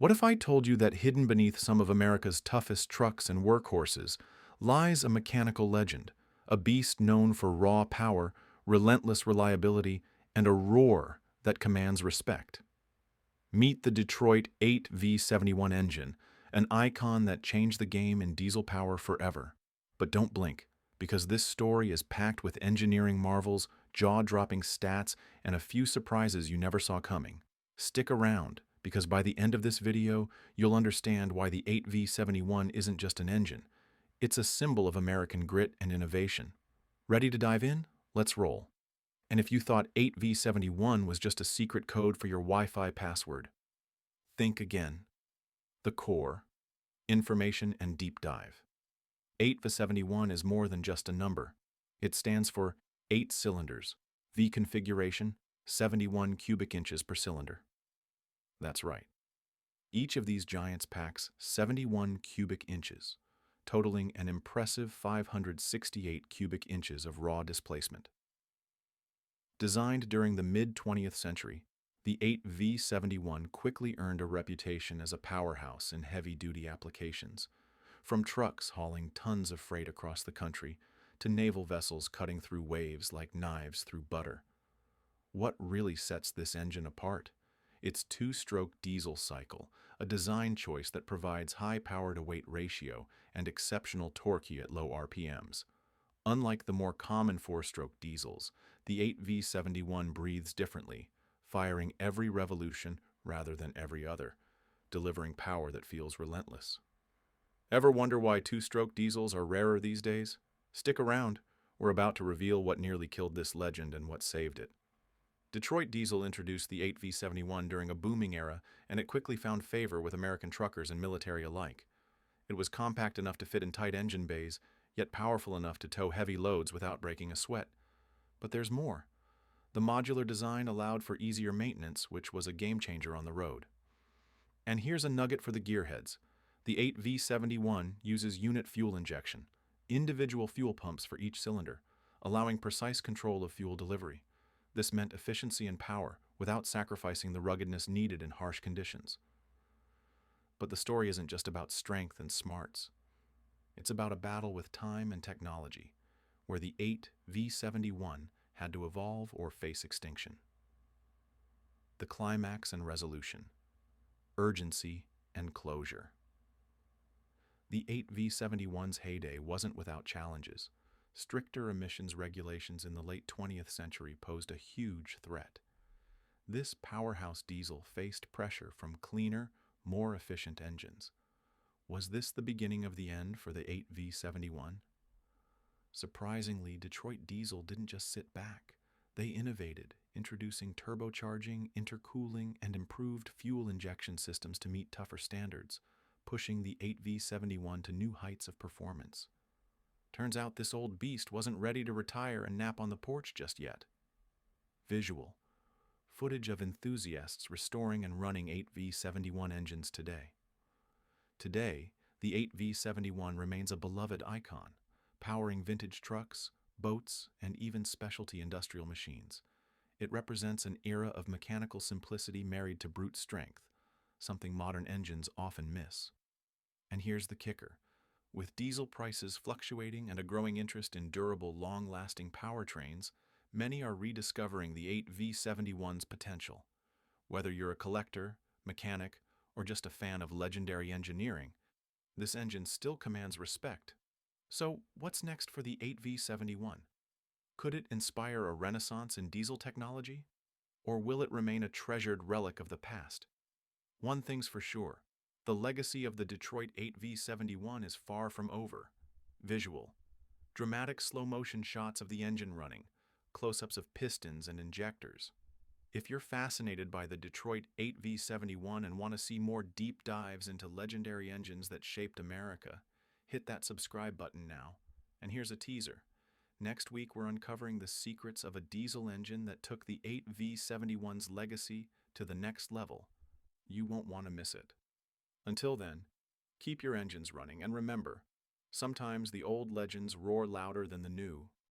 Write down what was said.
What if I told you that hidden beneath some of America's toughest trucks and workhorses lies a mechanical legend, a beast known for raw power, relentless reliability, and a roar that commands respect? Meet the Detroit 8V71 engine, an icon that changed the game in diesel power forever. But don't blink, because this story is packed with engineering marvels, jaw-dropping stats, and a few surprises you never saw coming. Stick around, because by the end of this video, you'll understand why the 8V71 isn't just an engine. It's a symbol of American grit and innovation. Ready to dive in? Let's roll. And if you thought 8V71 was just a secret code for your Wi-Fi password, think again. The core, information, and deep dive. 8V71 is more than just a number. It stands for 8 cylinders, V configuration, 71 cubic inches per cylinder. That's right. Each of these giants packs 71 cubic inches, totaling an impressive 568 cubic inches of raw displacement. Designed during the mid-20th century, the 8V71 quickly earned a reputation as a powerhouse in heavy-duty applications, from trucks hauling tons of freight across the country to naval vessels cutting through waves like knives through butter. What really sets this engine apart? Its two-stroke diesel cycle, a design choice that provides high power-to-weight ratio and exceptional torque at low RPMs. Unlike the more common four-stroke diesels, the 8V71 breathes differently, firing every revolution rather than every other, delivering power that feels relentless. Ever wonder why two-stroke diesels are rarer these days? Stick around. We're about to reveal what nearly killed this legend and what saved it. Detroit Diesel introduced the 8V71 during a booming era, and it quickly found favor with American truckers and military alike. It was compact enough to fit in tight engine bays, yet powerful enough to tow heavy loads without breaking a sweat. But there's more. The modular design allowed for easier maintenance, which was a game-changer on the road. And here's a nugget for the gearheads. The 8V71 uses unit fuel injection, individual fuel pumps for each cylinder, allowing precise control of fuel delivery. This meant efficiency and power without sacrificing the ruggedness needed in harsh conditions. But the story isn't just about strength and smarts. It's about a battle with time and technology, where the 8V71 had to evolve or face extinction. The climax and resolution, urgency and closure. The 8V71's heyday wasn't without challenges. Stricter emissions regulations in the late 20th century posed a huge threat. This powerhouse diesel faced pressure from cleaner, more efficient engines. Was this the beginning of the end for the 8V71? Surprisingly, Detroit Diesel didn't just sit back. They innovated, introducing turbocharging, intercooling, and improved fuel injection systems to meet tougher standards, pushing the 8V71 to new heights of performance. Turns out this old beast wasn't ready to retire and nap on the porch just yet. Visual. Footage of enthusiasts restoring and running 8V71 engines today. Today, the 8V71 remains a beloved icon, powering vintage trucks, boats, and even specialty industrial machines. It represents an era of mechanical simplicity married to brute strength, something modern engines often miss. And here's the kicker. With diesel prices fluctuating and a growing interest in durable, long-lasting powertrains, many are rediscovering the 8V71's potential. Whether you're a collector, mechanic, or just a fan of legendary engineering, this engine still commands respect. So, what's next for the 8V71? Could it inspire a renaissance in diesel technology? Or will it remain a treasured relic of the past? One thing's for sure. The legacy of the Detroit 8V71 is far from over. Visual. Dramatic slow-motion shots of the engine running, close-ups of pistons and injectors. If you're fascinated by the Detroit 8V71 and want to see more deep dives into legendary engines that shaped America, hit that subscribe button now. And here's a teaser. Next week, we're uncovering the secrets of a diesel engine that took the 8V71's legacy to the next level. You won't want to miss it. Until then, keep your engines running, and remember, sometimes the old legends roar louder than the new.